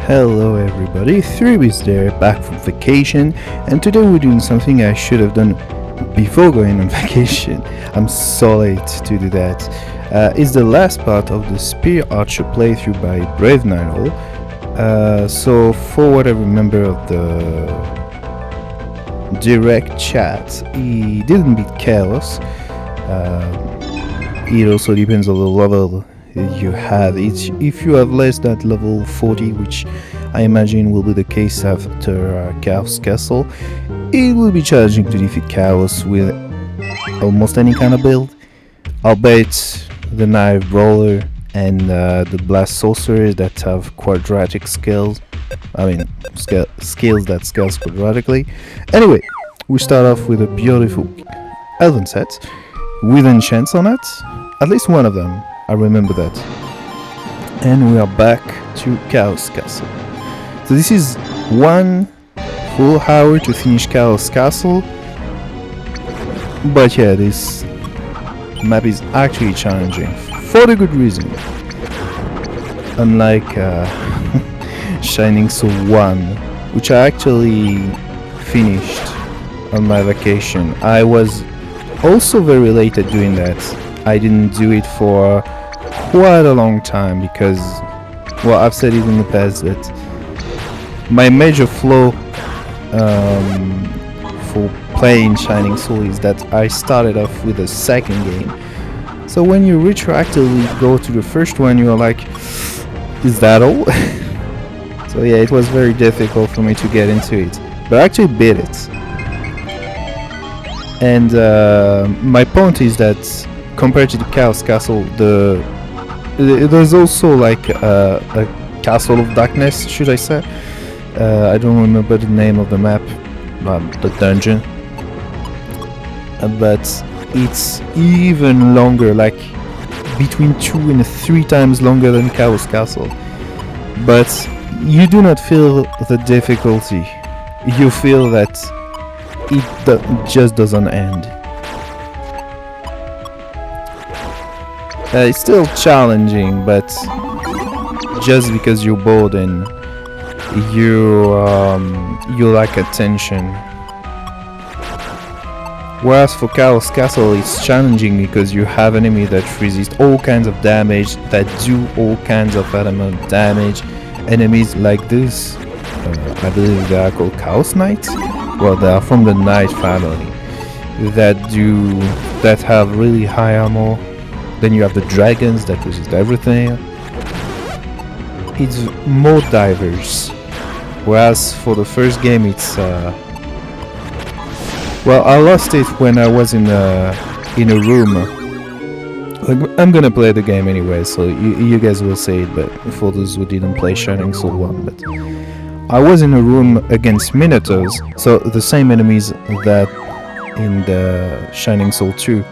Hello everybody, 3 weeks there, back from vacation, and today we're doing something I should have done before going on vacation. I'm so late to do that. It's the last part of the Spear Archer playthrough by Brave Knight. So for what I remember of the direct chat, he didn't beat Chaos. It also depends on the level you have. If you have less than level 40, which I imagine will be the case after Chaos Castle, it will be challenging to defeat Chaos with almost any kind of build. I'll bet the Knife Brawler and the Blast Sorcerers that have quadratic skills. Skills that scales quadratically. Anyway, we start off with a beautiful Elven set with enchants on it. At least one of them. I remember that. And we are back to Chaos Castle. So this is one full hour to finish Chaos Castle. But yeah, this map is actually challenging for the good reason. Unlike Shining Soul 1, which I actually finished on my vacation. I was also very late at doing that. I didn't do it for quite a long time because, well, I've said it in the past that my major flaw for playing Shining Soul is that I started off with a second game. So when you retroactively go to the first one, you're like, is that all? So yeah, it was very difficult for me to get into it, but I actually beat it. And my point is that compared to the Chaos Castle, there's also like a Castle of Darkness, should I say? I don't remember the name of the map, the dungeon, but it's even longer, like between 2 and 3 times longer than Chaos Castle. But you do not feel the difficulty. You feel that it just doesn't end. It's still challenging, but just because you're bored and you lack attention. Whereas for Chaos Castle, it's challenging because you have enemies that resist all kinds of damage, that do all kinds of element damage. Enemies like this, I believe they are called Chaos Knights. Well, they are from the Knight family that have really high armor. Then you have the dragons that resist everything. It's more diverse. Whereas for the first game, it's well, I lost it when I was in a room. I'm gonna play the game anyway, so you guys will see it. But for those who didn't play Shining Soul 1, but I was in a room against Minotaurs, so the same enemies that in the Shining Soul 2.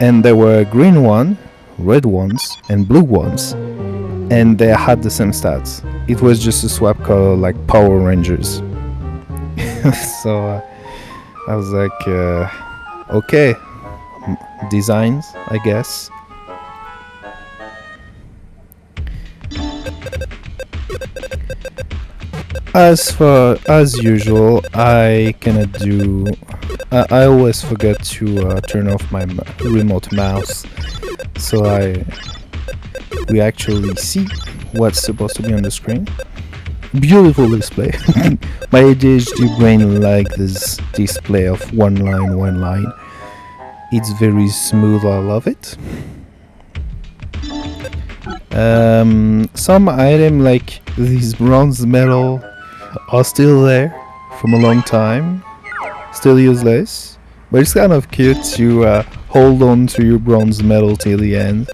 And there were green one, red ones, and blue ones, and they had the same stats. It was just a swap color like Power Rangers. So I was like, okay, designs, I guess. As usual, I cannot do. I always forget to turn off my remote mouse, so we actually see what's supposed to be on the screen. Beautiful display. My ADHD brain likes this display of one line. It's very smooth. I love it. Some item like this bronze medal are still there from a long time, still useless, but it's kind of cute to hold on to your bronze medal till the end.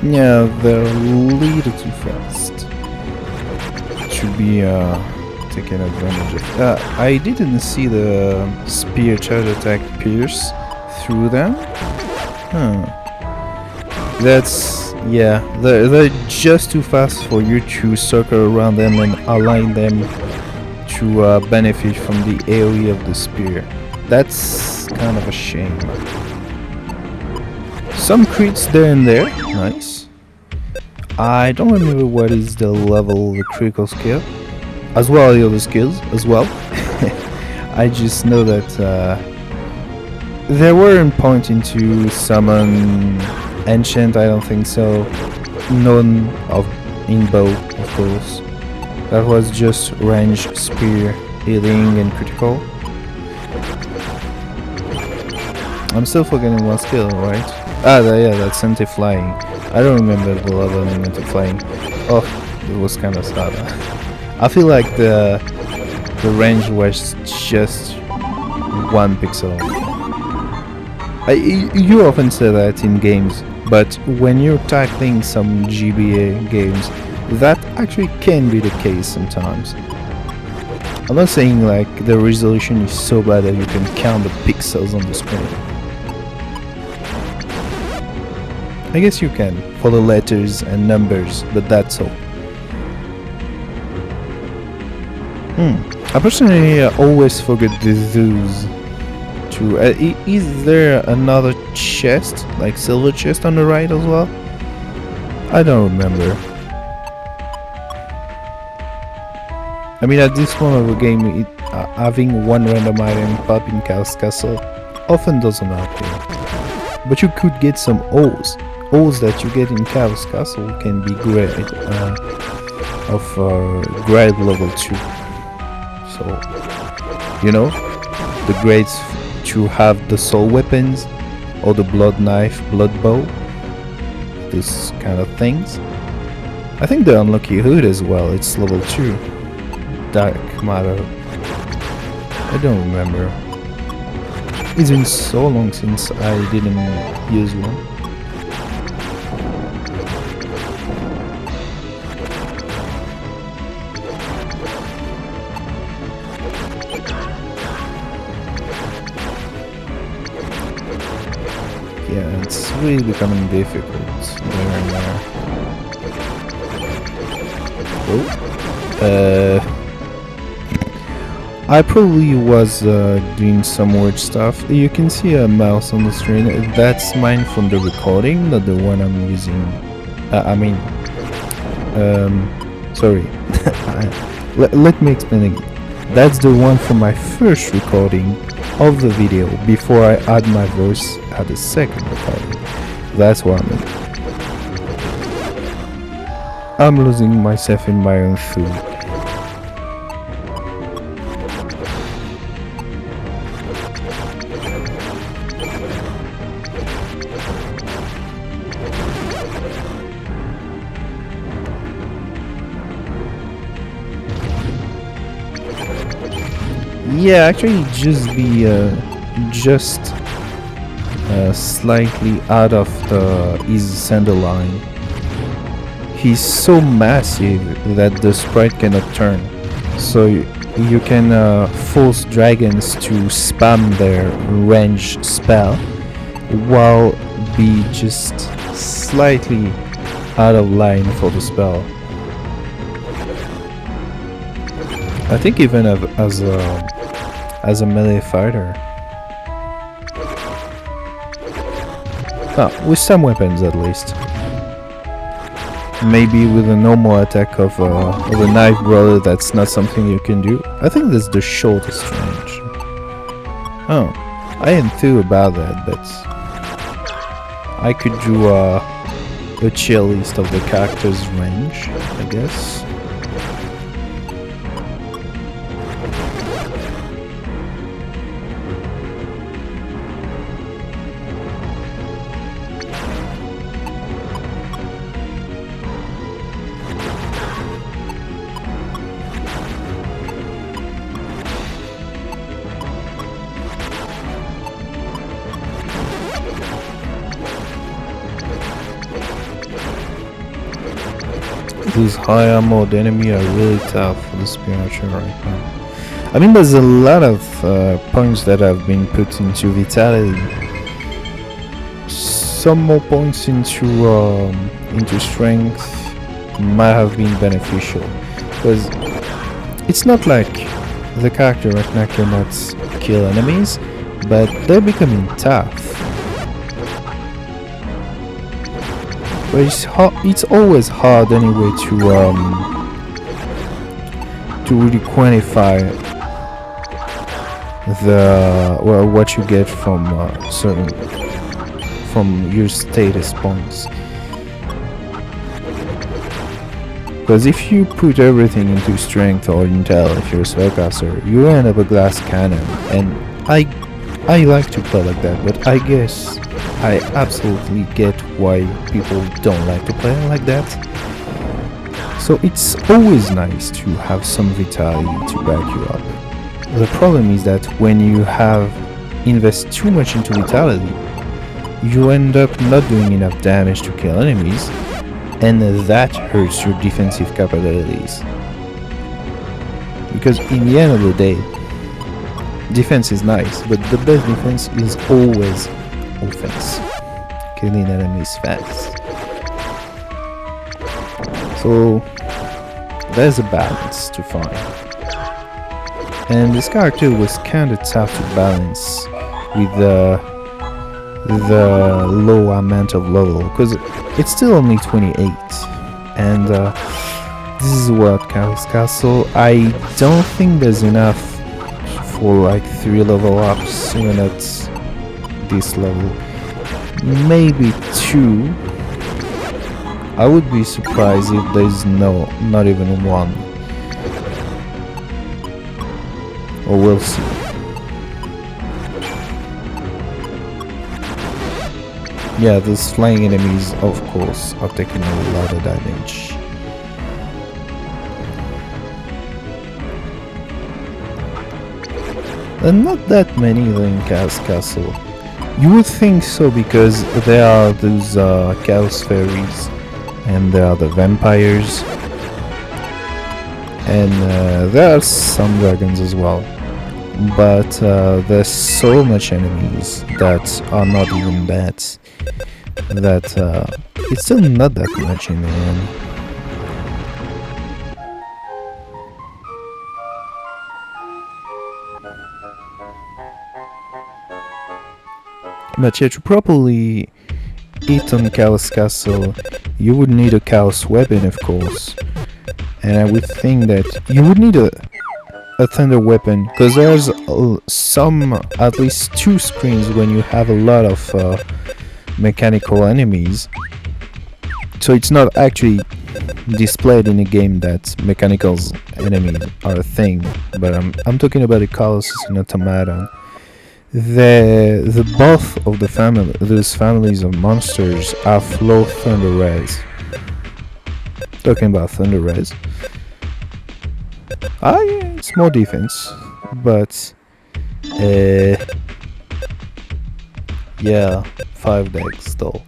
Yeah, they're a little too fast to be taken advantage of. I didn't see the spear charge attack pierce through them? Huh. That's... yeah, they're just too fast for you to circle around them and align them to benefit from the AoE of the spear. That's kind of a shame. Some crits there and there, nice. I don't remember what is the level of the critical skill, as well as the other skills as well. I just know that there weren't pointing to summon ancient, I don't think so. None of in bow, of course. That was just range, spear, healing, and critical. I'm still forgetting one skill, right? Ah, yeah, that's anti-flying. I don't remember the level in anti-flying. Oh, it was kind of sad. I feel like the range was just 1 pixel. You often say that in games, but when you're tackling some GBA games, that actually can be the case sometimes. I'm not saying like the resolution is so bad that you can count the pixels on the screen. I guess you can, for the letters and numbers, but that's all. I personally always forget those two. Is there another chest, like silver chest on the right as well? I don't remember. I mean, at this point of the game, having one random item pop in Chaos Castle often doesn't help you. But you could get some O's. O's that you get in Chaos Castle can be grade grade level 2. So, you know, the grades to have the soul weapons or the blood knife, blood bow, this kind of things. I think the unlucky hood as well, it's level 2. Dark matter. I don't remember. It's been so long since I didn't use one. Yeah, it's really becoming difficult there and there. Oh. I probably was doing some weird stuff. You can see a mouse on the screen. That's mine from the recording, not the one I'm using. Sorry. Let me explain again. That's the one from my first recording of the video before I add my voice at the second recording. That's what I mean. I'm losing myself in my own food. Yeah, actually just be slightly out of his center line. He's so massive that the sprite cannot turn, so you can force dragons to spam their range spell while be just slightly out of line for the spell. I think even as a melee fighter. With some weapons at least. Maybe with a normal attack of a knife brother, that's not something you can do. I think that's the shortest range. Oh, I hadn't thought about that, but I could do a tier list of the character's range, I guess. These high armored enemy are really tough for the spiritual right now. I mean, there's a lot of points that have been put into vitality some more points into strength might have been beneficial, because it's not like the character right now cannot kill enemies, but they're becoming tough. But it's always hard anyway to really quantify what you get from from your status points. Because if you put everything into strength or intel, if you're a spellcaster, you end up a glass cannon, and I like to play like that, but I guess I absolutely get why people don't like to play like that. So it's always nice to have some vitality to back you up. The problem is that when you invest too much into vitality, you end up not doing enough damage to kill enemies, and that hurts your defensive capabilities. Because in the end of the day, defense is nice, but the best defense is always offense, killing enemies fast. So there's a balance to find, and this character was kind of tough to balance with the low amount of level, because it's still only 28, and this is what Chaos Castle. I don't think there's enough for like 3 level ups even at this level, maybe 2. I would be surprised if there's not even 1, or we'll see. Yeah, those flying enemies of course are taking a lot of damage. And not that many in Chaos Castle. You would think so, because there are those Chaos Fairies, and there are the vampires, and there are some dragons as well. But there's so much enemies that are not even bad, that it's still not that much in the end. But yeah, to properly hit on Chaos Castle, you would need a Chaos Weapon, of course. And I would think that you would need a Thunder Weapon, because there's at least 2 screens when you have a lot of mechanical enemies. So it's not actually displayed in a game that mechanical enemies are a thing, but I'm talking about a Colossus and Automaton. The both of those families of monsters have low thunder res. Talking about thunder res. Yeah, it's more defense, but yeah, 5 decks though.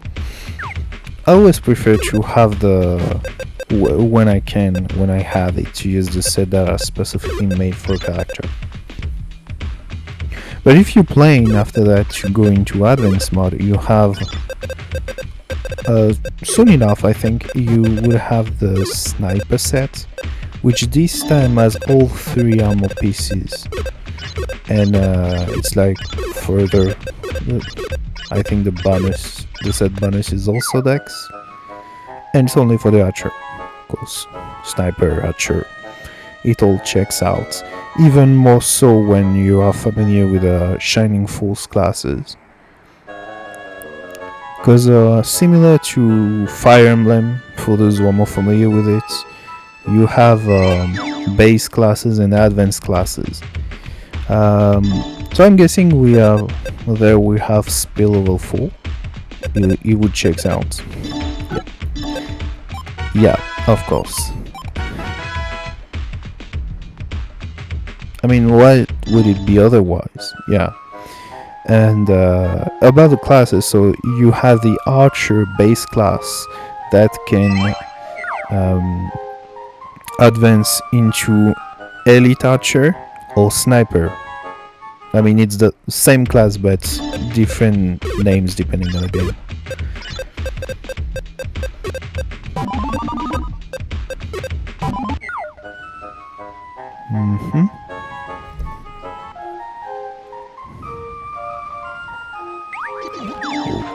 I always prefer to have when I have it, to use the set that are specifically made for a character. But if you're playing after that, you go into advanced mode, you have soon enough I think you will have the sniper set, which this time has all 3 armor pieces, and it's like further, I think the set bonus is also dex, and it's only for the archer, of course, sniper, archer. It all checks out, even more so when you are familiar with Shining Force classes. Because similar to Fire Emblem, for those who are more familiar with it, you have base classes and advanced classes. So I'm guessing we have Spill level 4. It would checks out. Yeah, of course. I mean, why would it be otherwise? Yeah. And about the classes, so you have the Archer base class that can advance into Elite Archer or Sniper. I mean, it's the same class but different names depending on the game.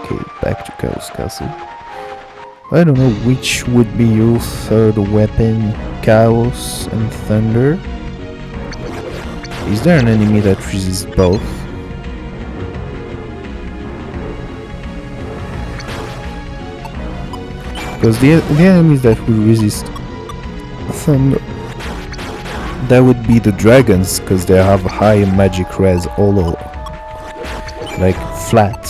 Okay, back to Chaos Castle. I don't know which would be your third weapon, Chaos and Thunder. Is there an enemy that resists both? Because the enemies that will resist Thunder, that would be the dragons, because they have high magic res all over. Like flat.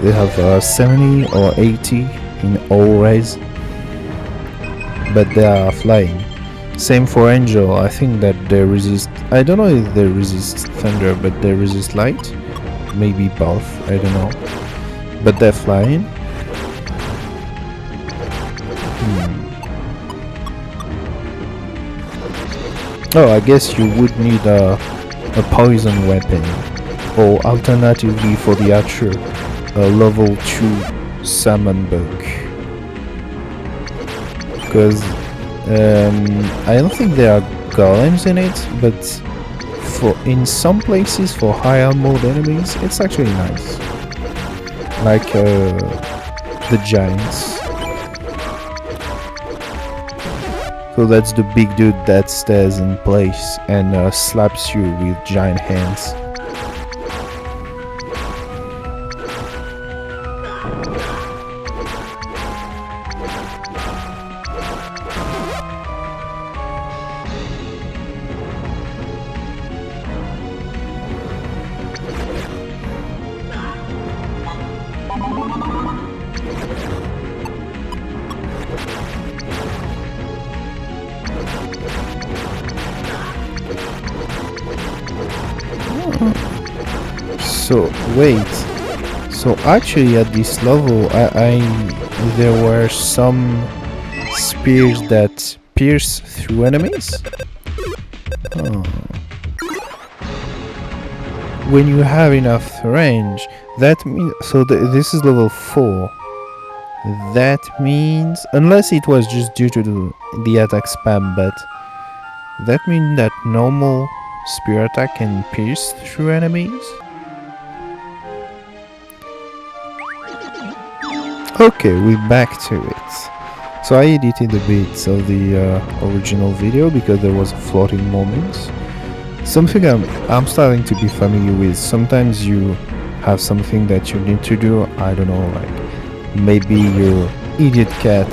They have 70 or 80 in all res, but they are flying. Same for Angel. I think that they resist. I don't know if they resist thunder, but they resist light. Maybe both. I don't know. But they're flying. Oh, I guess you would need a poison weapon, or alternatively for the archer, a level 2 salmon bug. Because I don't think there are golems in it, but in some places for higher mode enemies, it's actually nice. Like the giants. So that's the big dude that stays in place and slaps you with giant hands. So wait, so actually at this level there were some spears that pierce through enemies? Oh. When you have enough range, that means, so this is level 4. That means, unless it was just due to the attack spam, but that means that normal spear attack can pierce through enemies? Okay, we're back to it. So I edited the bits of the original video because there was a floating moment. Something I'm starting to be familiar with. Sometimes you have something that you need to do, I don't know, like maybe your idiot cat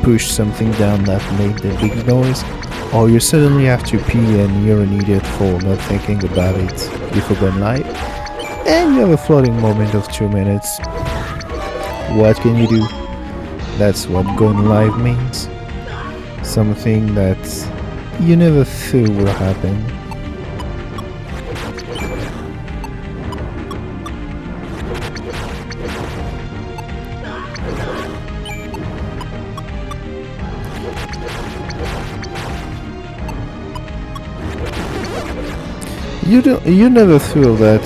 pushed something down that made a big noise, or you suddenly have to pee and you're an idiot for not thinking about it before going live, and you have a floating moment of 2 minutes. What can you do? That's what going live means. Something that you never thought would happen. You never feel that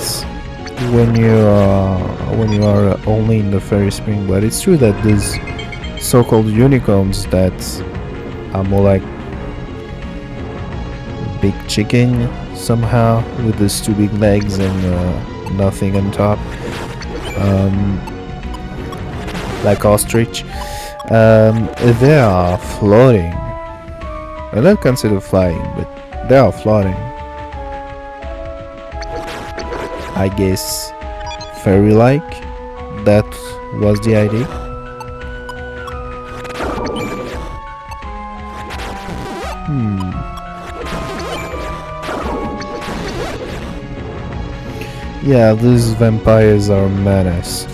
when you are only in the fairy spring, but it's true that there's so-called unicorns that are more like big chicken somehow, with those 2 big legs and nothing on top, like ostrich. They are floating. I don't consider flying, but they are floating. I guess fairy-like, that was the idea. Yeah, these vampires are a menace.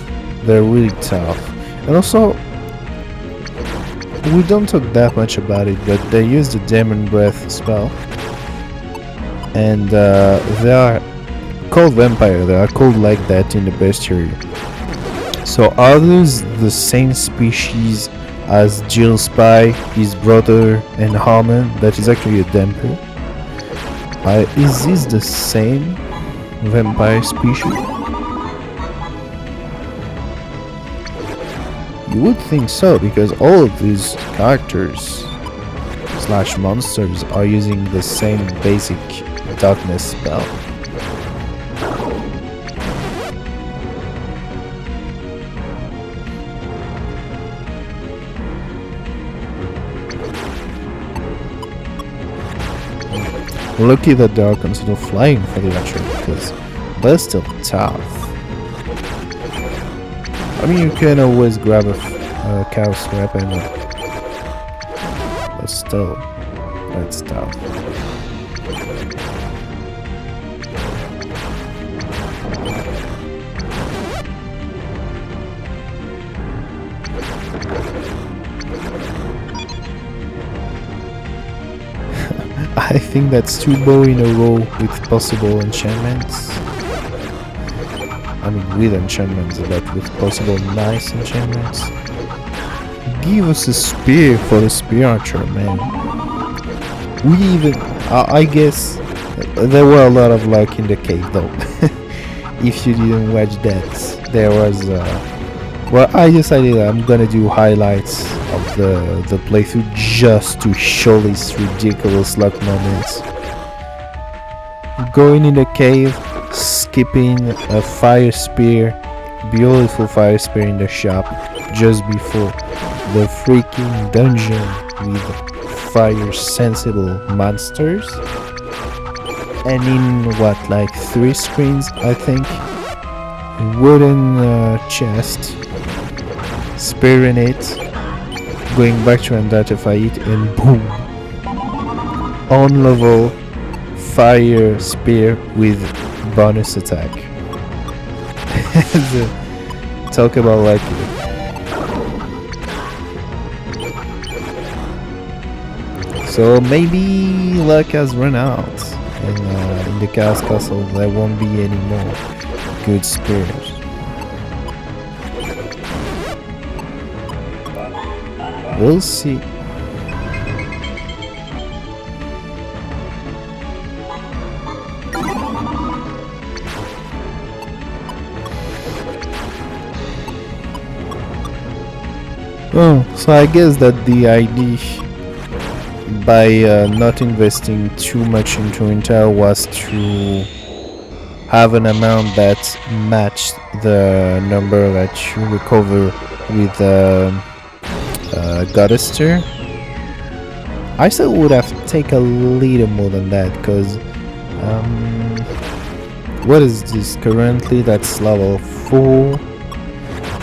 They're really tough. And also, we don't talk that much about it, but they use the Demon Breath spell. And they are called vampire, they are called like that in the bestiary. So are those the same species as Jill Spy, his brother, and Harmon, that is actually a damper? Is this the same vampire species? You would think so, because all of these characters slash monsters are using the same basic darkness spell. Lucky that they are considered flying for the action, because they're still tough. I mean, you can always grab a chaos weapon, but still, that's tough. I think that's 2 bow in a row with possible enchantments. I mean, with enchantments, but with possible nice enchantments. Give us a spear for the spear archer, man. We even... I guess there were a lot of luck in the cave, though. If you didn't watch that, there was... well, I decided I'm gonna do highlights of the playthrough just to show these ridiculous luck moments. Going in the cave, skipping a fire spear, beautiful fire spear in the shop just before the freaking dungeon with fire sensible monsters, and in what, like 3 screens I think, wooden chest, spearing it, going back to identify it, and boom, on level fire spear with bonus attack. Talk about lucky. So maybe luck has run out, and in the Chaos Castle there won't be any more good spears. We'll see. Oh, so I guess that the idea by not investing too much into Intel was to have an amount that matched the number that you recover with Goddester. I still would have taken a little more than that, because what is this currently? That's level 4.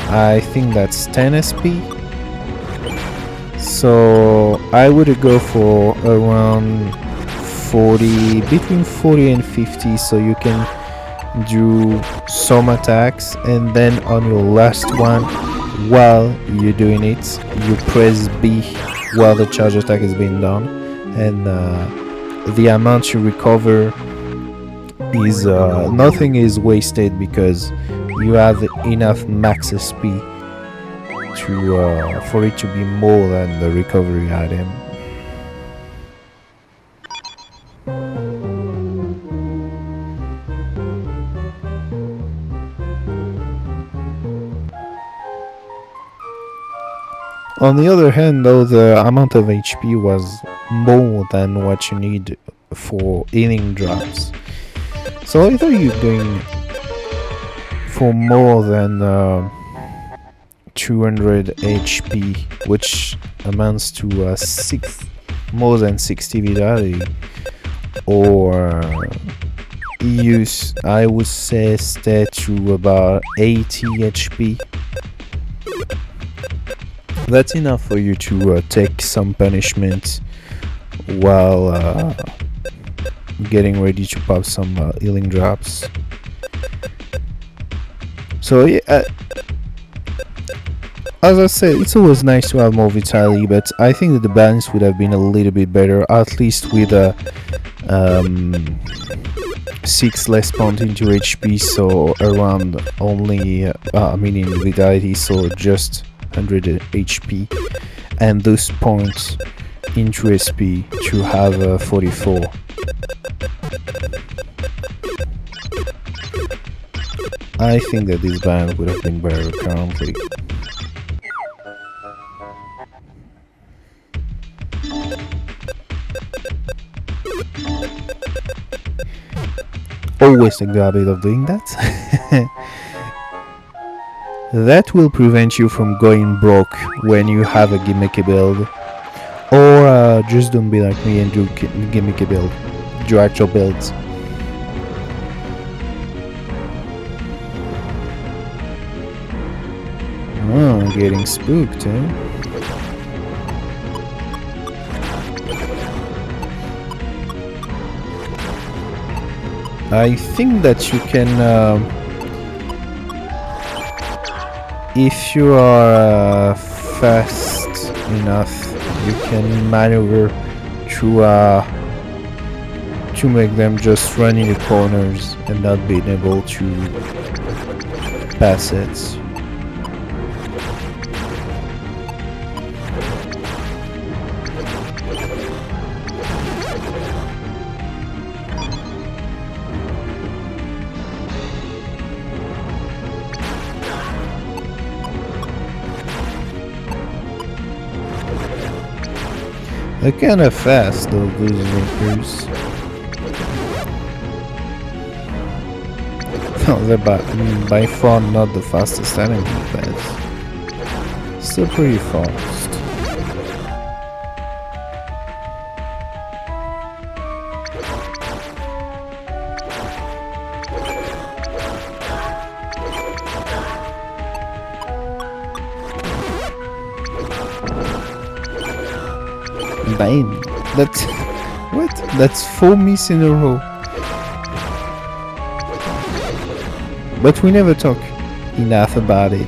I think that's 10 SP. So I would go for around 40, between 40 and 50, so you can do some attacks, and then on your last one, while you're doing it, you press B while the charge attack is being done, and the amount you recover is nothing is wasted, because you have enough max SP to for it to be more than the recovery item. On the other hand, though, the amount of HP was more than what you need for healing drops. So either you're going for more than 200 HP, which amounts to more than 60 vitality, or I would say stay to about 80 HP. That's enough for you to take some punishment while getting ready to pop some healing drops. So yeah, as I said, it's always nice to have more vitality, but I think that the balance would have been a little bit better, at least with 6 less points into HP, so around only, in vitality, so just 100 HP, and those points into SP to have 44. I think that this band would have been better currently. Always take the habit of doing that. That will prevent you from going broke when you have a gimmicky build. Or just don't be like me and do gimmicky build. Do actual builds. Oh, getting spooked, eh? I think that you can, if you are fast enough, you can maneuver to make them just run in the corners and not being able to pass it. They're kinda fast though, those Rinkers. No, they're by far not the fastest enemy, but still pretty fast. Bam! That's what? That's 4 miss in a row. But we never talk enough about it.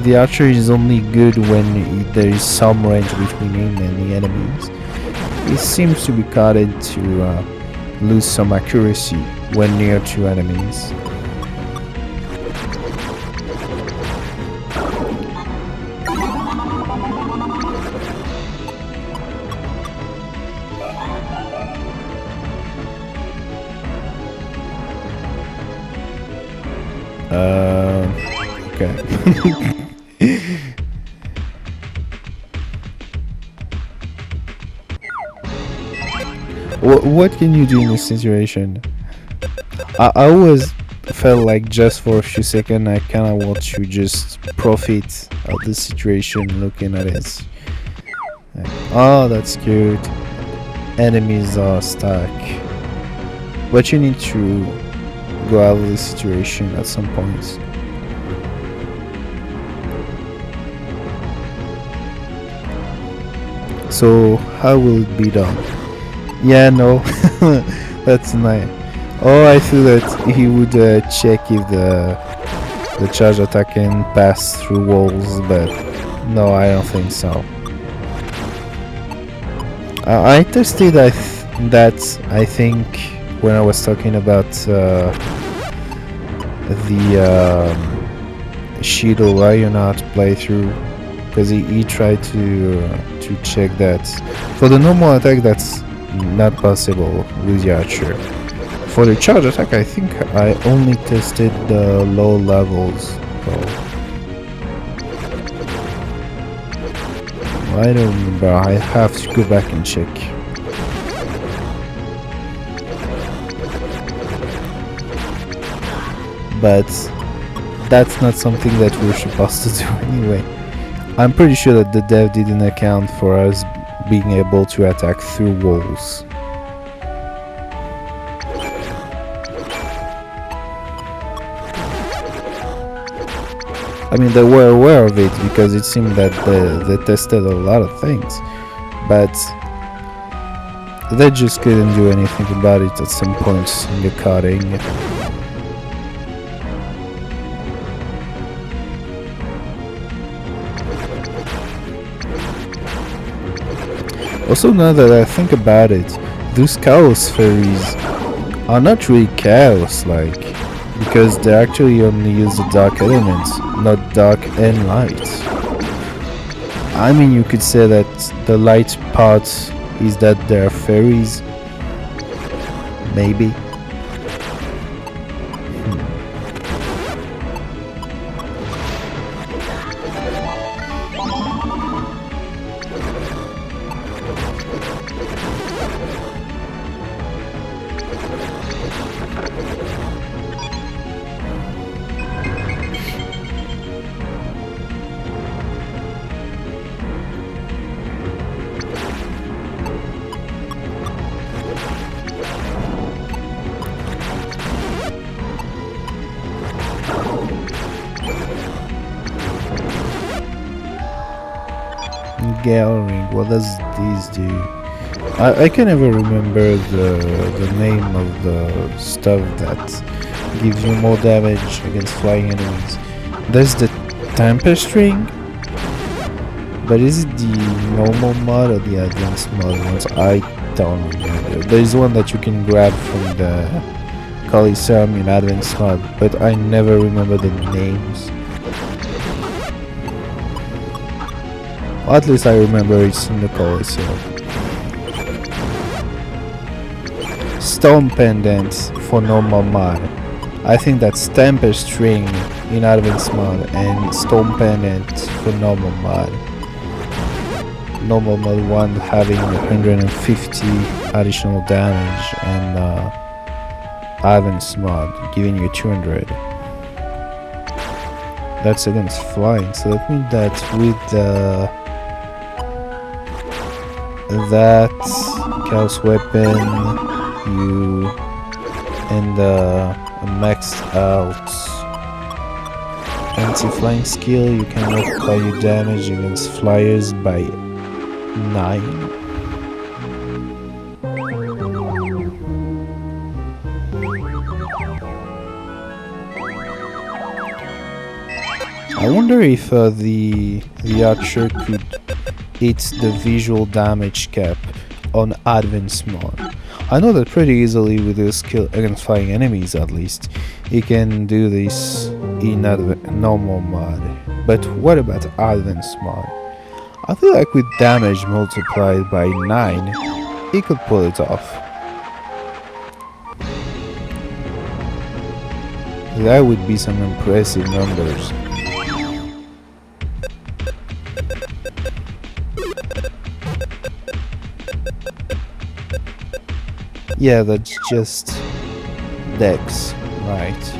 The archer is only good when there is some range between him and the enemies. He seems to be caught to lose some accuracy when near to enemies. Okay. What can you do in this situation? I always felt like just for a few seconds I kinda want to just profit of the situation looking at it. Like, oh, that's cute. Enemies are stuck. But you need to go out of the situation at some point. So how will it be done? Yeah, no, that's nice. Oh, I thought that he would check if the charge attack can pass through walls, but no, I don't think so. I tested that I think when I was talking about the Shido Lionheart playthrough, because he tried to check that for the normal attack that's not possible with the archer. For the charge attack I think I only tested the low levels, so I don't remember, I have to go back and check. But that's not something that we're supposed to do anyway. I'm pretty sure that the dev didn't account for us being able to attack through walls. I mean, they were aware of it because it seemed that they tested a lot of things, but they just couldn't do anything about it at some points in the coding. Also, now that I think about it, those chaos fairies are not really chaos-like, because they actually only use the dark elements, not dark and light. I mean, you could say that the light part is that they're fairies. Maybe. Scaling. What does this do? I can never remember the name of the stuff that gives you more damage against flying enemies. There's the Tempest Ring, but is it the normal mod or the advanced mod ones? I don't remember. There's one that you can grab from the Coliseum in advanced mod, but I never remember the names. Or at least I remember it's in the Coliseum. Stone Pendant for normal mod. I think that's Tempest Ring in advanced mod and Stone Pendant for normal mod. Normal mod 1 having 150 additional damage and advanced mod giving you 200. That's against flying, so that means that with that chaos weapon you and a maxed out anti-flying skill, you can multiply your damage against flyers by 9. I wonder if the archer could hit the visual damage cap on advanced mod. I know that pretty easily with his skill against flying enemies at least. He can do this in normal mod. But what about advanced mod? I feel like with damage multiplied by 9, he could pull it off. That would be some impressive numbers. Yeah, that's just Dex, right?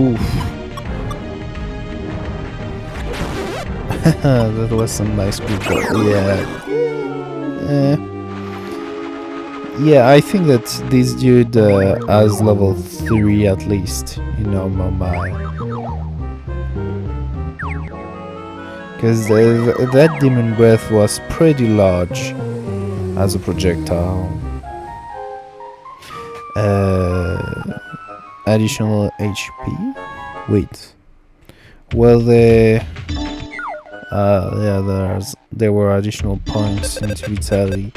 Oof. That was some nice people. Yeah. Yeah, I think that this dude has level 3 at least in normal mod. Because that demon breath was pretty large as a projectile. Additional HP? Wait. Well, yeah, there were additional points into vitality.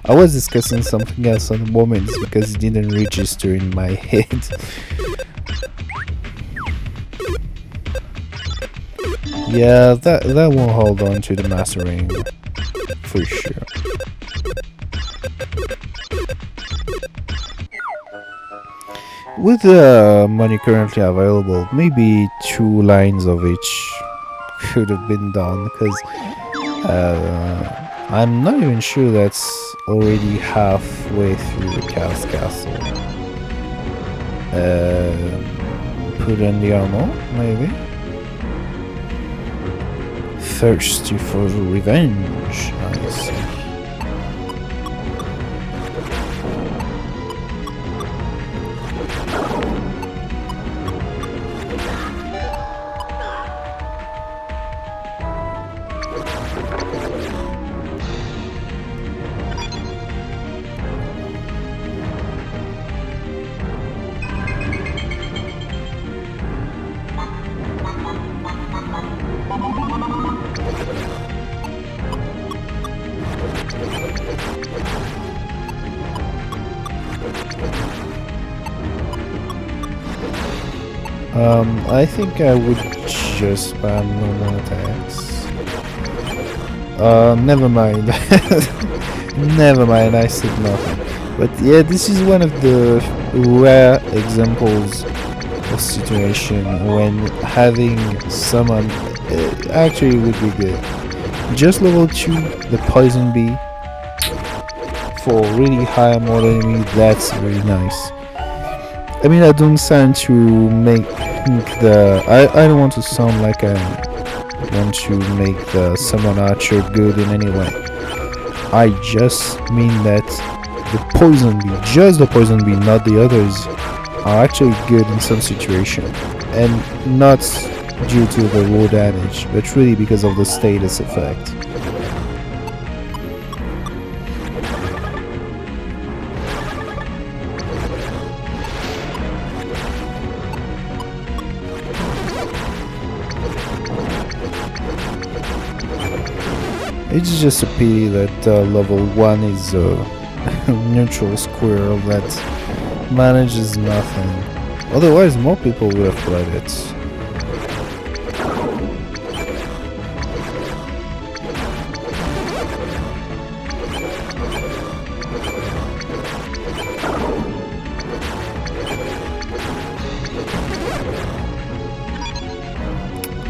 I was discussing something else on the moment because it didn't register in my head. Yeah, that won't hold on to the master ring for sure. With the money currently available, maybe 2 lines of each could have been done, because I'm not even sure that's already halfway through the Chaos Castle. Put on the armor, maybe? Thirsty for revenge, I see. I think I would just spam normal attacks. Never mind. Never mind, I said nothing. But yeah, this is one of the rare examples of situation when having someone actually would be good. Just level 2, the poison bee. for really high armor enemy, that's really nice. I mean, I don't sound to make the... I don't want to sound like I want to make the summon archer good in any way. I just mean that the poison bee, just the poison bee, not the others, are actually good in some situation, and not due to the raw damage, but really because of the status effect. It's just a pity that level 1 is a neutral squirrel that manages nothing. Otherwise, more people would have played it.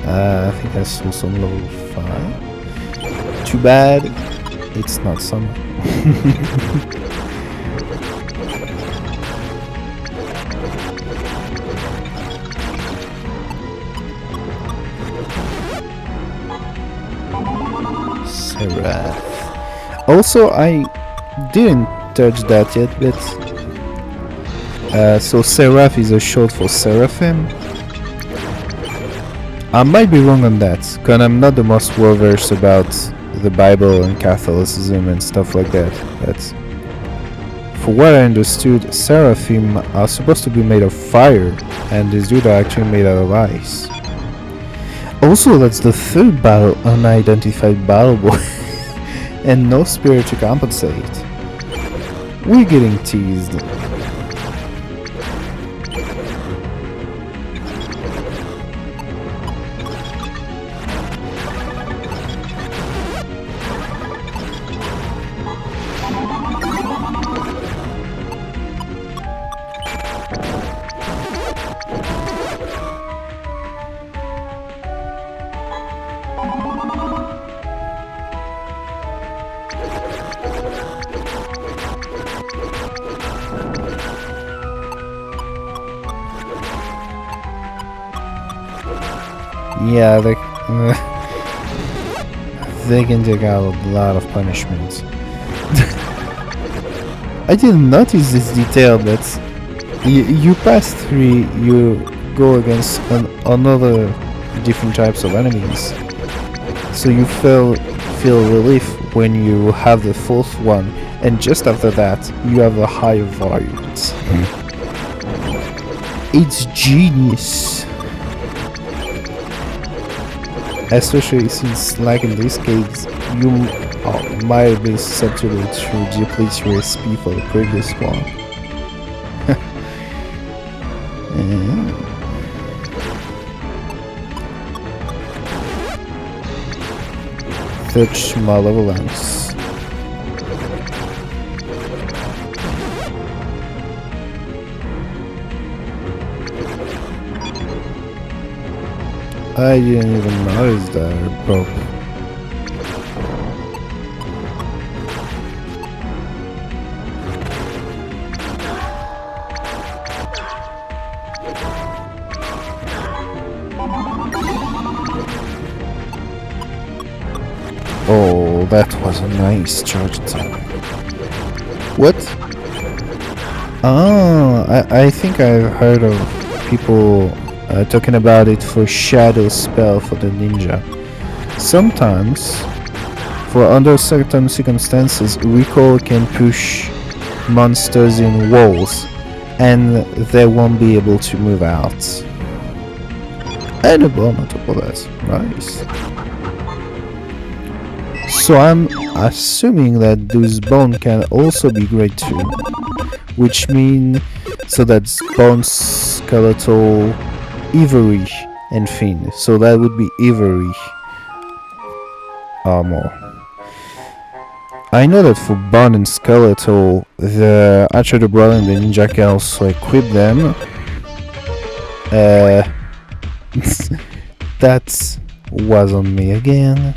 I think I saw some level 5. Too bad it's not summer. Seraph. Also, I didn't touch that yet, but so Seraph is a short for Seraphim. I might be wrong on that, because I'm not the most well-versed about the Bible and Catholicism and stuff like that, but for what I understood, Seraphim are supposed to be made of fire, and these dudes are actually made out of ice. Also, that's the third battle unidentified battle boy, and no spirit to compensate. We're getting teased. Yeah, they can take out a lot of punishments. I didn't notice this detail, but you pass 3, you go against another different types of enemies. So you feel relief when you have the 4th one, and just after that, you have a higher variant. It's genius. Especially since, like in this case, you might be susceptible to deplete your SP for the previous one. Touch malevolence. I didn't even notice that, bro. Oh, that was a nice charge time. What? Oh, I think I've heard of people talking about it for shadow spell for the ninja. Sometimes, for under certain circumstances, recall can push monsters in walls and they won't be able to move out. And a bomb on top of that. Nice. So I'm assuming that those bones can also be great too, which means so that's bone, skeletal, ivory, and fin. So that would be ivory armor. I know that for bone and skeletal, the Archer, the Brawler, and the Ninja can also equip them. That was on me again.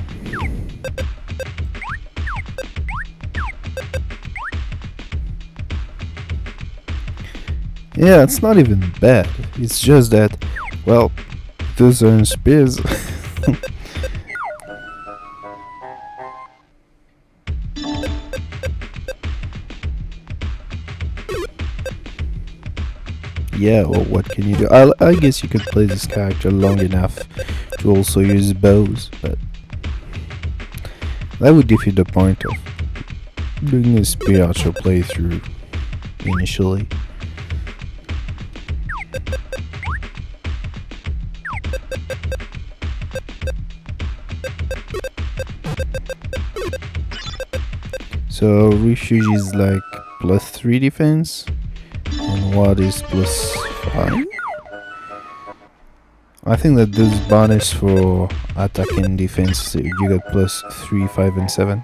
Yeah, it's not even bad. It's just that, well, those are spears. Yeah, well, what can you do? I guess you could play this character long enough to also use bows, but that would defeat the point of doing a spear archer playthrough initially. So refuge is like +3 defense, and what is +5? I think that this bonus for attack and defense, you get +3, 5, and 7.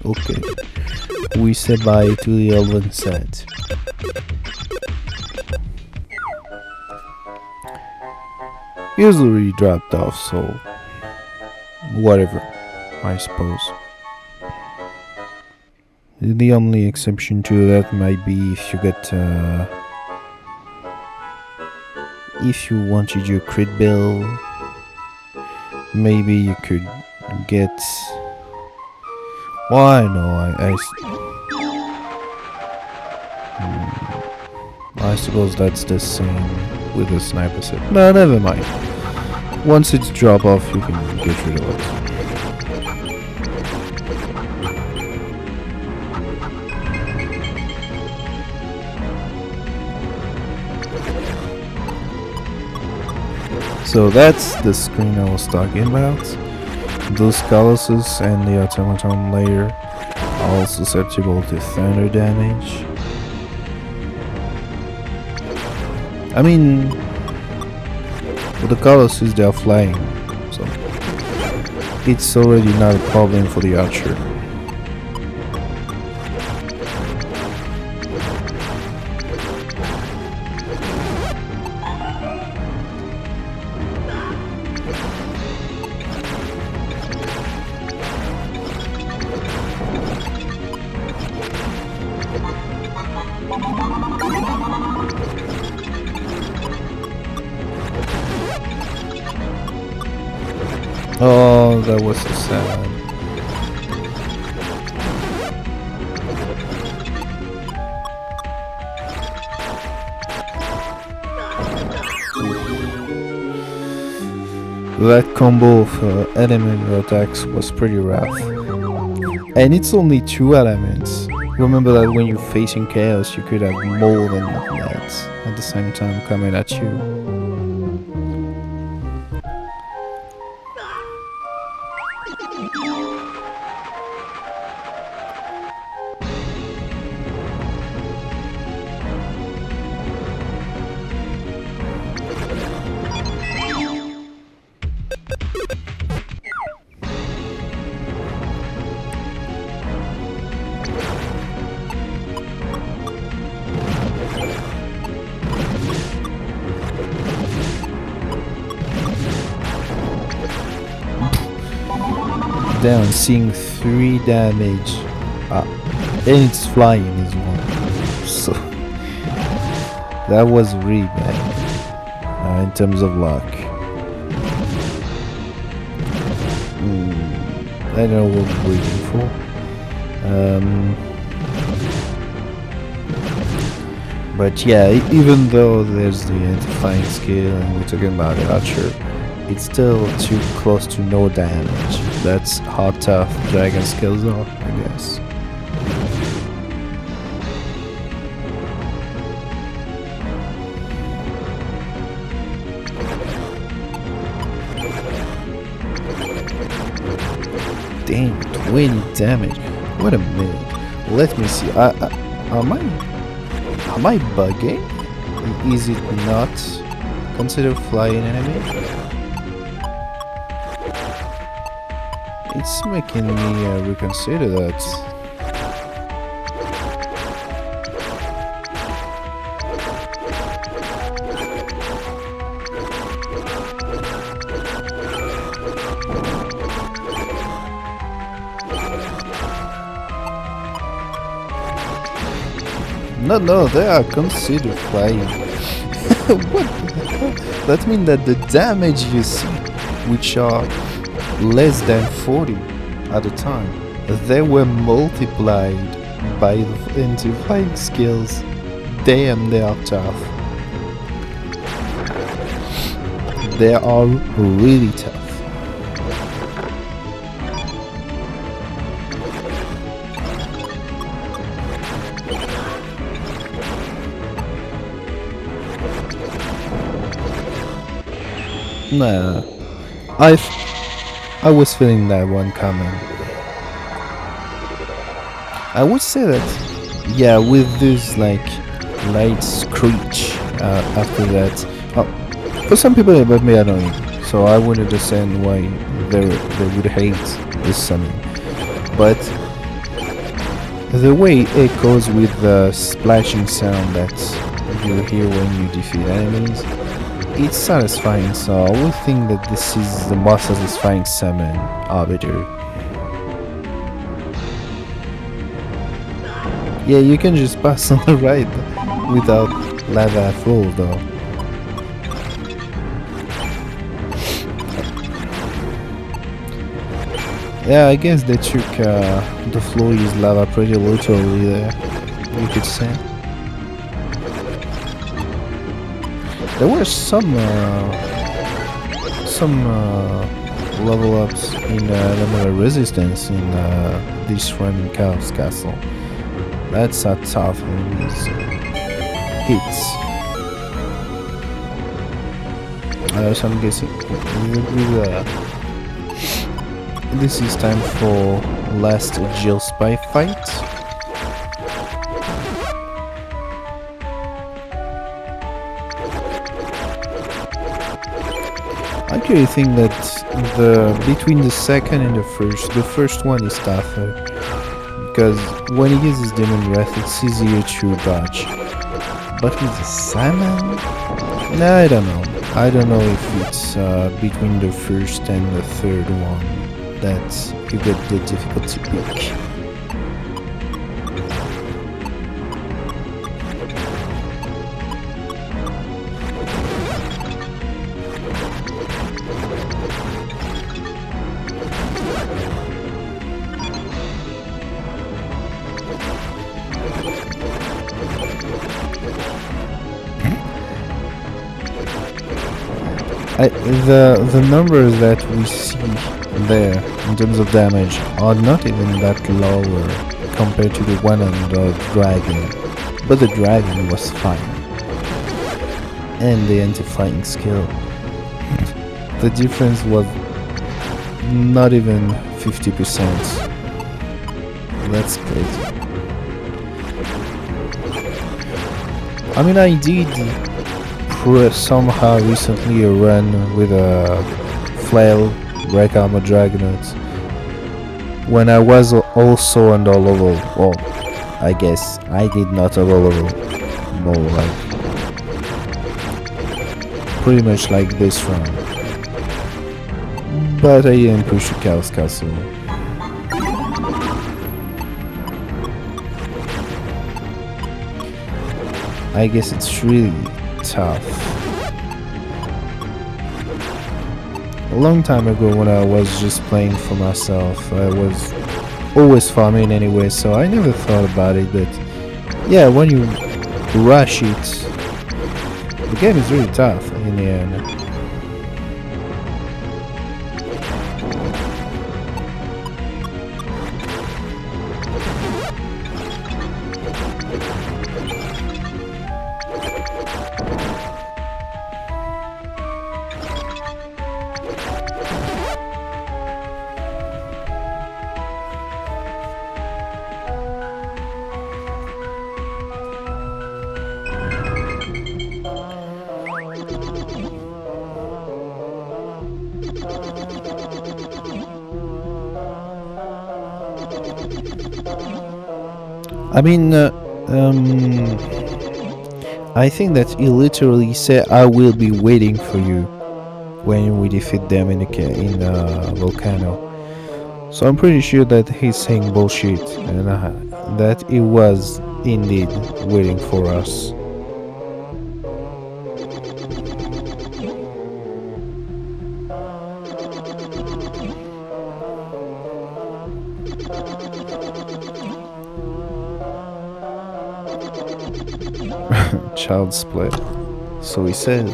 Okay. We say bye to the elven set. He's already dropped off, so whatever, I suppose. The only exception to that might be if you get if you wanted your crit build, maybe you could get. Well, I know, I suppose that's the same with the sniper set. No, never mind. Once it's drop off, you can get rid of it. So that's the screen I was talking about. Those colossus and the automaton layer are also susceptible to thunder damage. I mean, with the colossus they are flying, so it's already not a problem for the archer. Oh, that was so sad. That combo of element attacks was pretty rough. And it's only 2 elements. Remember that when you're facing chaos, you could have more than that at the same time coming at you. Down, seeing 3 damage, and it's flying as well, so that was really bad in terms of luck. I don't know what we're waiting for. But yeah, even though there's the anti-flying skill and we're talking about the archer, it's still too close to no damage. That's how tough dragon skills are, I guess. Damn, 20 damage. Wait a minute. Let me see. Am I bugging? is it not considered flying enemy? It's making me reconsider that. No, they are considered flying. What the hell? That means that the damage you see, which are less than 40 at a time, they were multiplied by the anti-flying skills. Damn, they are tough. They are really tough. Nah, I was feeling that one coming. I would say that, yeah, with this like light screech after that. For some people it might be annoying, so I would understand why they would hate this summon. But the way it goes with the splashing sound that you hear when you defeat enemies, it's satisfying, so I would think that this is the most satisfying summon Arbiter. Yeah, you can just pass on the ride without lava flow though. Yeah, I guess they took the floor is lava pretty literally there, you could say. There were some level ups in elemental resistance in this Roman Chaos Castle. That's a tough one. Hits. So I'm guessing this is time for last Jill Spy fight. I actually think that between the second and the first one is tougher, because when he uses Demon Breath it's easier to dodge. But with the Salmon? Nah, I don't know. I don't know if it's between the first and the third one that you get the difficulty peak. The numbers that we see there in terms of damage are not even that lower compared to the one on the dragon, but the dragon was fine. And the anti-flying skill, the difference was not even 50%. That's crazy. I mean, I did somehow recently a run with a flail break armor dragonaut when I was also on the level. Well, I guess I did not have a level, more like pretty much like this run, but I didn't push the Chaos Castle. I guess it's really tough. A long time ago when I was just playing for myself, I was always farming anyway, so I never thought about it, but yeah, when you rush it, the game is really tough in the end. I mean, I think that he literally said, "I will be waiting for you when we defeat them in the volcano." So I'm pretty sure that he's saying bullshit and that he was indeed waiting for us. Child's play. So he says.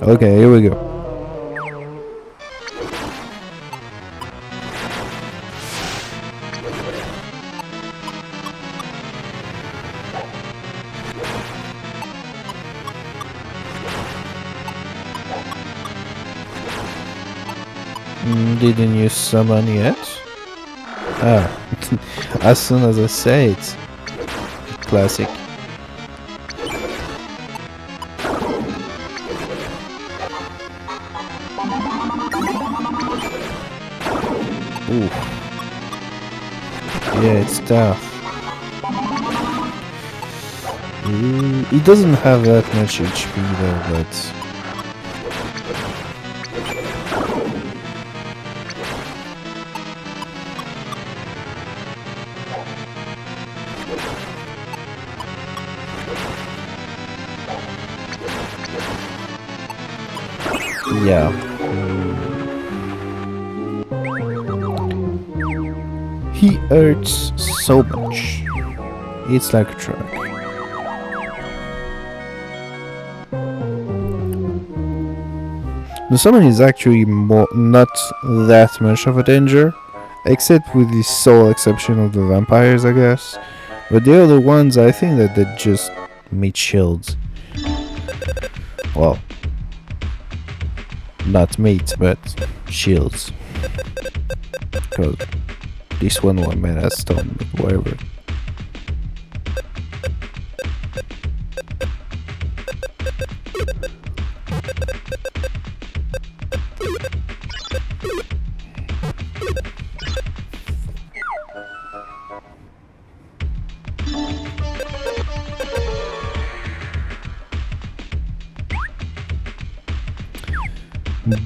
Okay, here we go. Didn't you summon yet? Ah, as soon as I say it. Classic. Ooh. Yeah, it's tough. He doesn't have that much HP though, but... yeah. He hurts so much. It's like a truck. The summon is actually not that much of a danger, except with the sole exception of the vampires, I guess. But the other ones, I think that they just meet shields. Well, not meat, but shields. Because this one made out of stone, but whatever.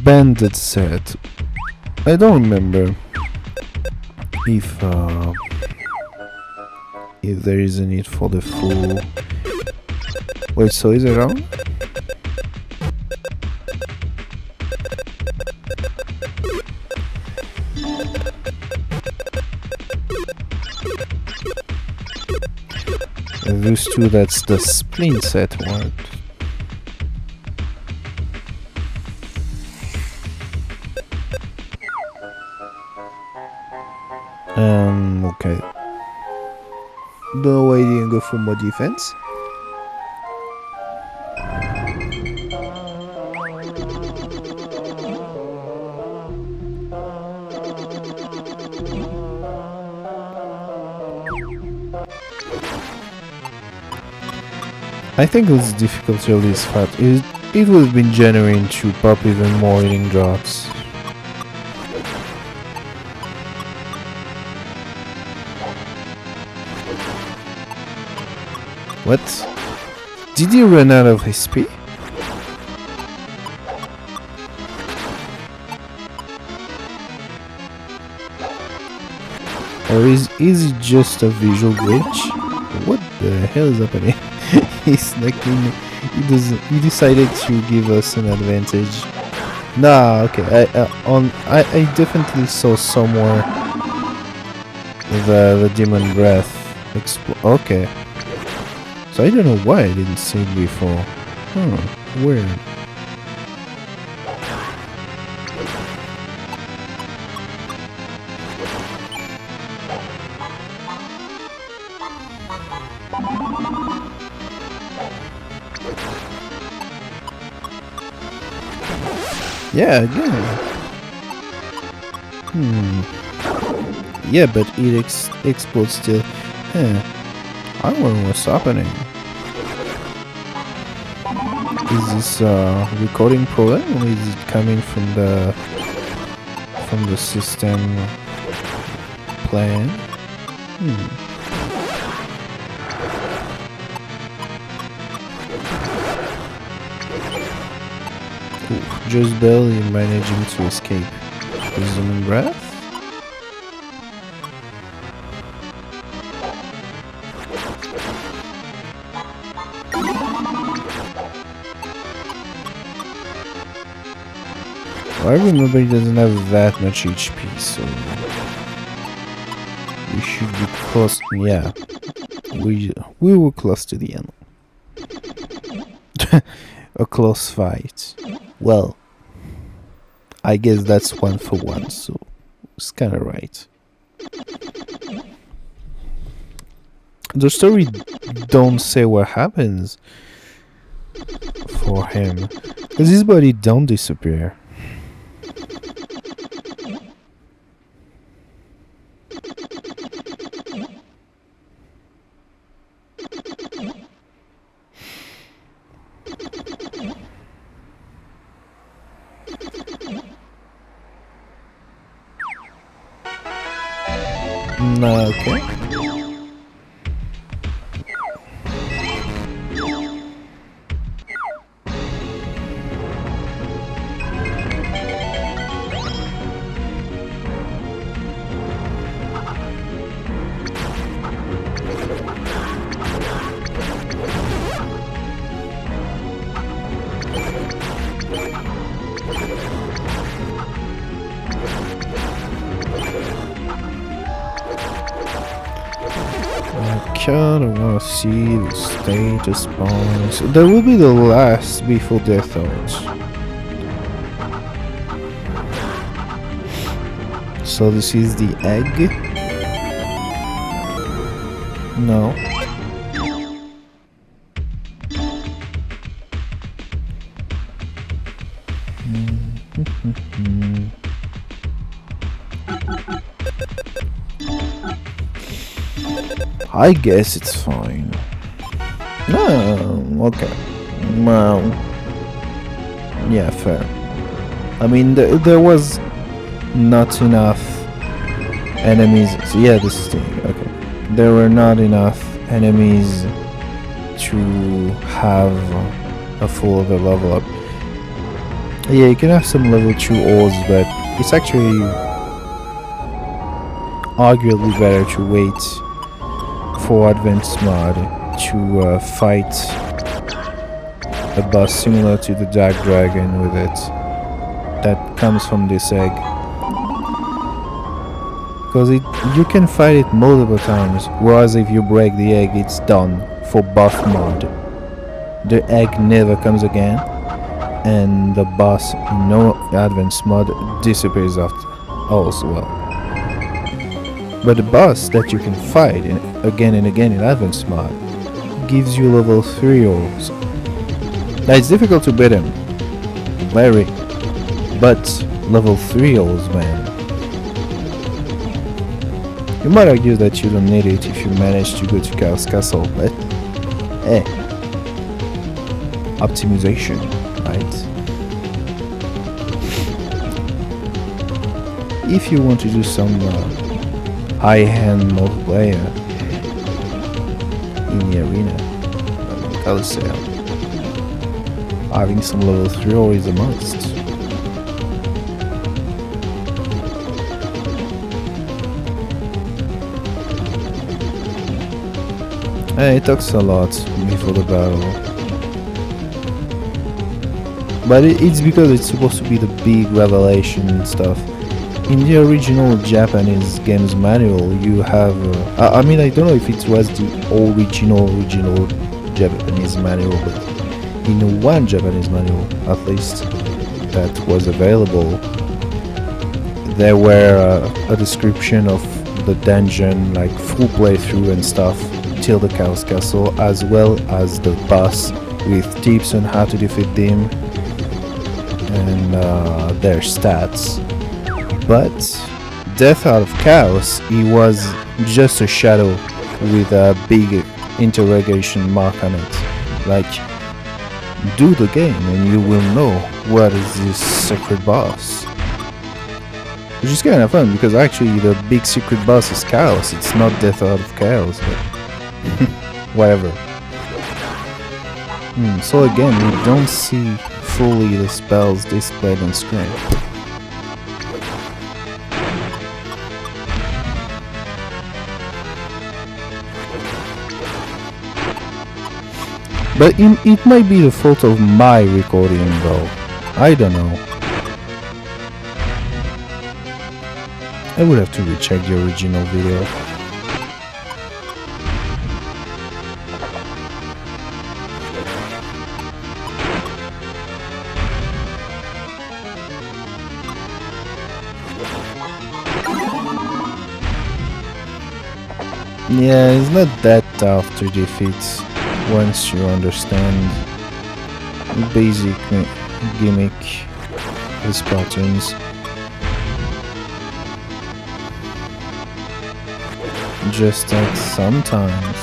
Bandit set. I don't remember if there is a need for the full. Wait, so is it wrong? Those two, that's the splint set one. Okay. No, I didn't go for more defense. I think this difficulty of this fight it would have been genuine to pop even more healing drops. What? Did he run out of HP? Or is it just a visual glitch? What the hell is happening? He's like he decided to give us an advantage. Nah, okay. I definitely saw somewhere the demon breath explode. Okay. So I don't know why I didn't see it before. Weird. Yeah, again. Yeah, but it explodes still. I wonder what's happening. Is this a recording problem, or is it coming from the system plan. Ooh, just barely managing to escape. Resuming breath? I remember he doesn't have that much HP, so we should be close. Yeah, we were close to the end. A close fight. Well, I guess that's 1-for-1, so it's kind of right. The story don't say what happens for him, cause his body don't disappear. Okay. I want to see the status bonus. That will be the last before death odds. So this is the egg. No. I guess it's fine. No, okay. Well, yeah, fair. I mean, there was not enough enemies. So yeah, this is the okay. There were not enough enemies to have a full other level up. Yeah, you can have some level 2 ores, but it's actually arguably better to wait for advanced mod to fight a boss similar to the Dark Dragon with it that comes from this egg, because you can fight it multiple times, whereas if you break the egg it's done for buff mod. The egg never comes again and the boss in no advanced mod disappears after also well. But the boss that you can fight again and again in advanced mod gives you level 3 ores. Now it's difficult to beat him, very, but level 3 ores, man. You might argue that you don't need it if you manage to go to Chaos Castle, but optimization, right? If you want to do some high-end multiplayer in the arena, I would say having some level 3 ore is a must. It talks a lot before the battle, but it's because it's supposed to be the big revelation and stuff. In the original Japanese games manual, you have I mean, I don't know if it was the original Japanese manual, but in one Japanese manual at least that was available, there were a description of the dungeon, like full playthrough and stuff till the Chaos Castle, as well as the boss with tips on how to defeat them and their stats. But Death Out of Chaos, it was just a shadow with a big interrogation mark on it. Like, do the game and you will know what is this secret boss. Which is kind of fun because actually the big secret boss is Chaos. It's not Death out of Chaos, but whatever. So again, we don't see fully the spells displayed on screen. But it might be the fault of my recording though. I don't know. I would have to recheck the original video. Yeah, it's not that tough to defeat once you understand the basic gimmick, his patterns. Just like sometimes,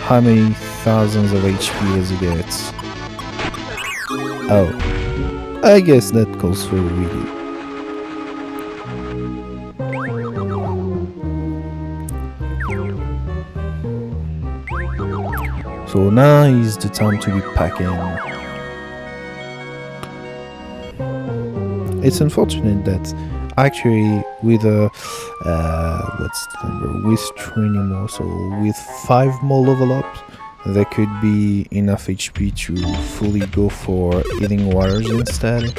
how many thousands of HP does he get? Oh, I guess that goes for really. So now is the time to be packing. It's unfortunate that actually with what's the number? With 20 more, so with 5 more level ups, there could be enough HP to fully go for healing waters instead.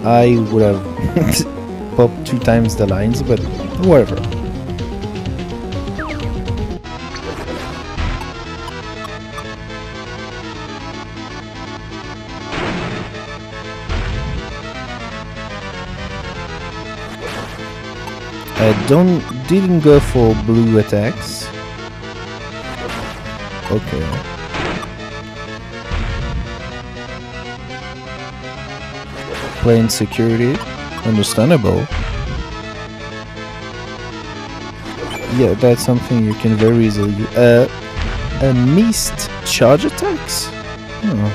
I would have popped 2 times the lines, but whatever. I didn't go for blue attacks. Okay. Plain security, understandable. Yeah, that's something you can very easily do. Missed charge attacks? Oh,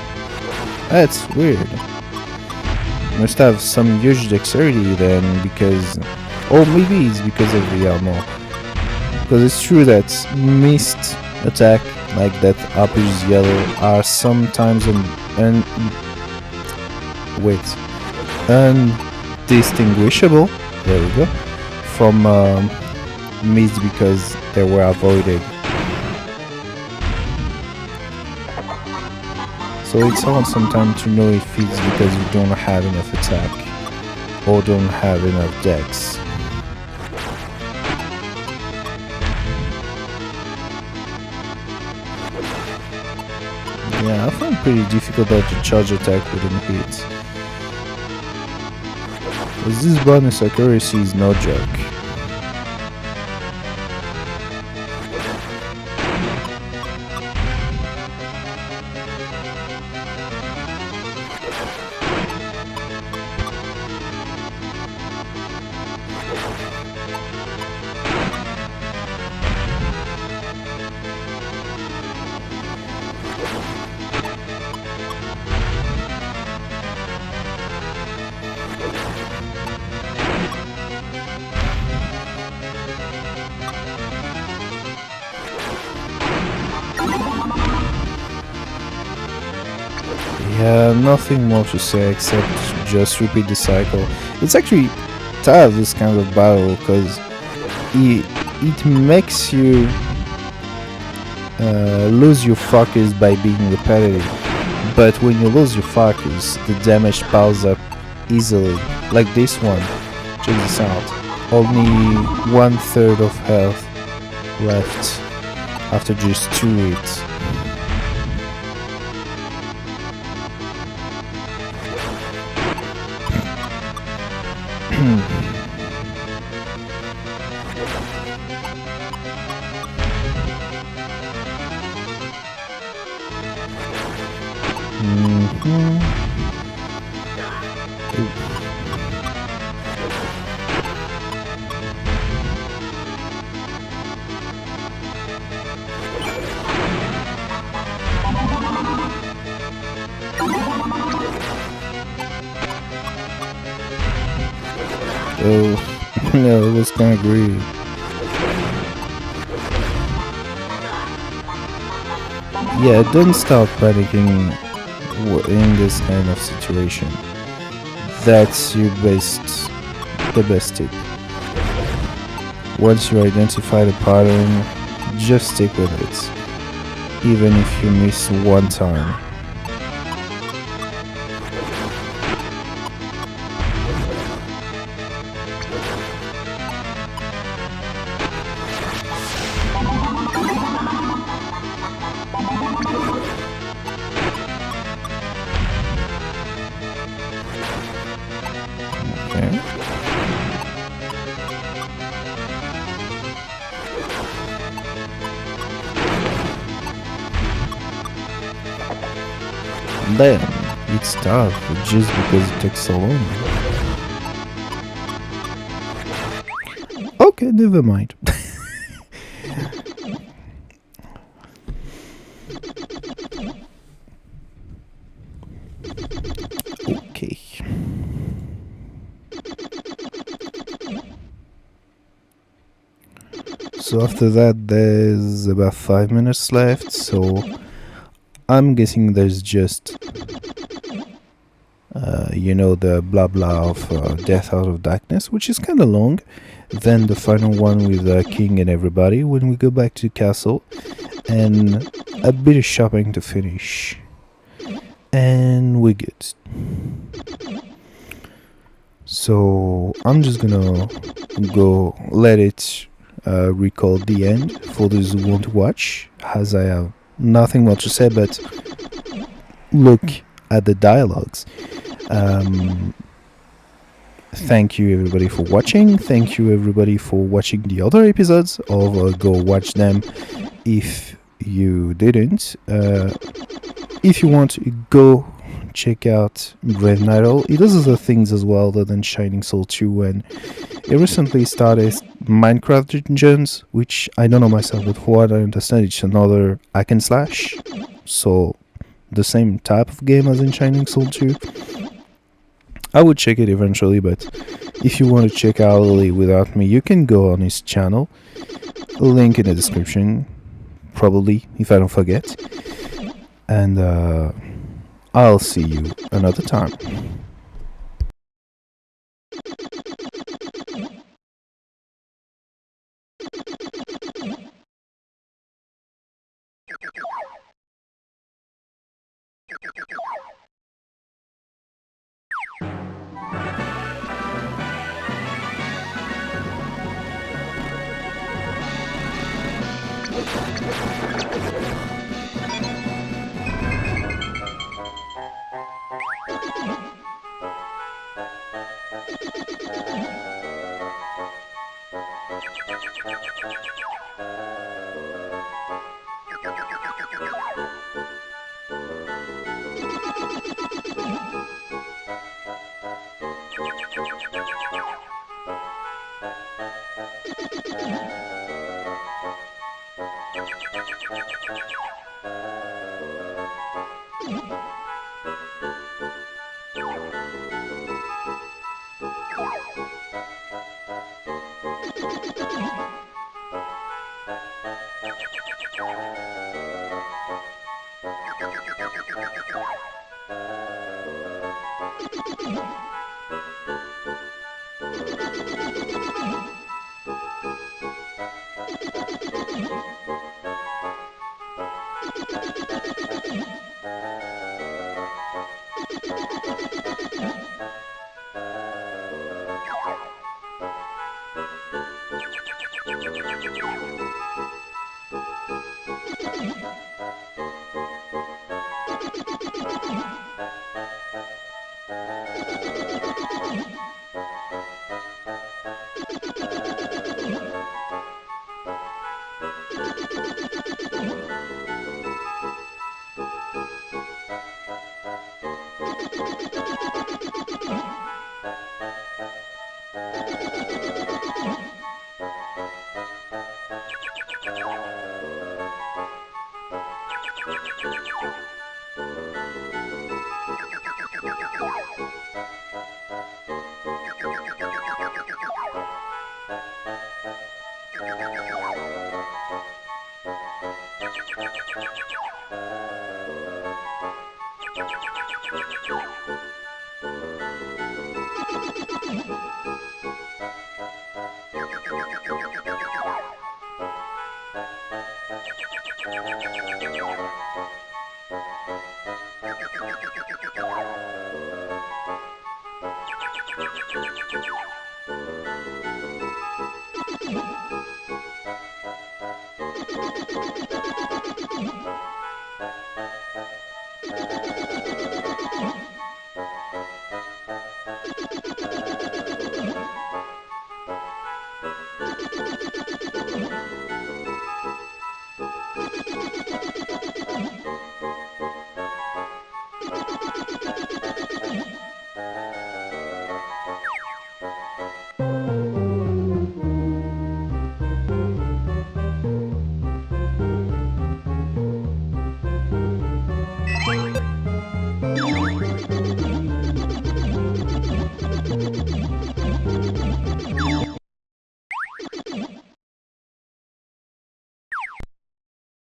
that's weird. Must have some huge dexterity then, because... or maybe it's because of the armor. Because it's true that missed attack, like that RPG yellow, are sometimes undistinguishable, there we go, from missed because they were avoided. So it's hard sometimes to know if it's because you don't have enough attack or don't have enough dex. Yeah, I find it pretty difficult to charge attack within hit. This bonus accuracy is no joke. Yeah, nothing more to say except just repeat the cycle. It's actually tough, this kind of battle, because it makes you lose your focus by being repetitive. But when you lose your focus, the damage piles up easily. Like this one. Check this out. Only 1/3 of health left after just 2 hits. Mhm. Oh, no, it was kind of greedy. Yeah, don't start panicking in this kind of situation. That's the best tip. Once you identify the pattern, just stick with it, even if you miss one time. Okay. Then it's tough just because it takes so long. Okay, never mind. Okay. So after that, there's about 5 minutes left. So I'm guessing there's just, the blah blah of Death Out of Darkness, which is kind of long. Then the final one with King and everybody when we go back to the castle, and a bit of shopping to finish. And we're good. So I'm just gonna go let it record the end for those who want to watch, as I have nothing more to say but look at the dialogues. Thank you everybody for watching. Thank you everybody for watching the other episodes, or go watch them if you didn't. If you want, go check out Brave Idol. He does other things as well other than Shining Soul 2, and he recently started Minecraft Dungeons, which I don't know myself, but for what I understand, it's another hack and slash. So the same type of game as in Shining Soul 2. I would check it eventually, but if you want to check out Lily without me, you can go on his channel. Link in the description, probably, if I don't forget. And I'll see you another time.